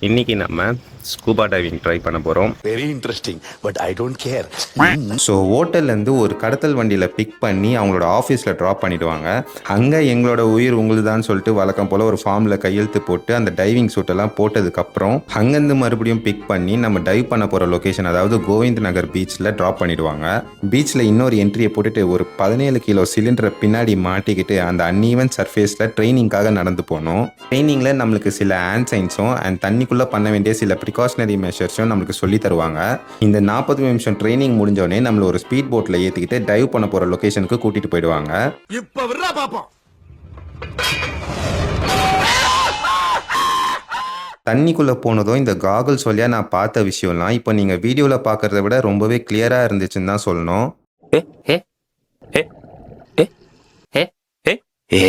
இன்னைக்கு நம்ம scuba diving try பண்ண போகிறோம். Very interesting, but I don't care. So ஹோட்டல்லேருந்து ஒரு கடத்தல் வண்டியில் பிக் பண்ணி அவங்களோட ஆஃபீஸில் ட்ராப் பண்ணிவிடுவாங்க. அங்கே எங்களோட உயிர் உங்களுதான்னு சொல்லிட்டு வழக்கம் போல் ஒரு ஃபார்மில் கையெழுத்து போட்டு அந்த டைவிங் சூட்டெல்லாம் போட்டதுக்கப்புறம் அங்கேருந்து மறுபடியும் பிக் பண்ணி நம்ம டைவ் பண்ண போகிற லொக்கேஷன், அதாவது கோவிந்த் நகர் பீச்சில் ட்ராப் பண்ணிவிடுவாங்க. பீச்சில் இன்னொரு என்ட்ரியை போட்டுட்டு ஒரு 17 கிலோ சிலிண்டரை பின்னாடி மாட்டிக்கிட்டு அந்த அன்ஈவன் சர்ஃபேஸில் ட்ரைனிங்காக நடந்து போனோம். ட்ரைனிங்கில் நம்மளுக்கு சில ஹேண்ட் சைன்ஸும் அண்ட் தண்ணிக்குள்ளே பண்ண வேண்டிய சில ப்ரிகாஷனரி மெஷர்ஸும் நம்மளுக்கு சொல்லி தருவாங்க. இந்த 40 நிமிஷம் ட்ரைனிங் முடிஞ்சோடனே நம்மள ஒரு ஸ்பீட் போட்டில் ஏற்றிக்கிட்டு டைவ் பண்ண போகிற லொக்கேஷனுக்கு கூட்டிகிட்டு போயிடுவாங்க. இப்போ விடுறா பாப்போம். தண்ணிக்குள்ளே போனதும் இந்த காகல்ஸ் வழியாக நான் பார்த்த விஷயம்லாம் இப்போ நீங்கள் வீடியோவில் பார்க்குறத விட ரொம்பவே கிளியராக இருந்துச்சுன்னு தான் சொல்லணும். ஏ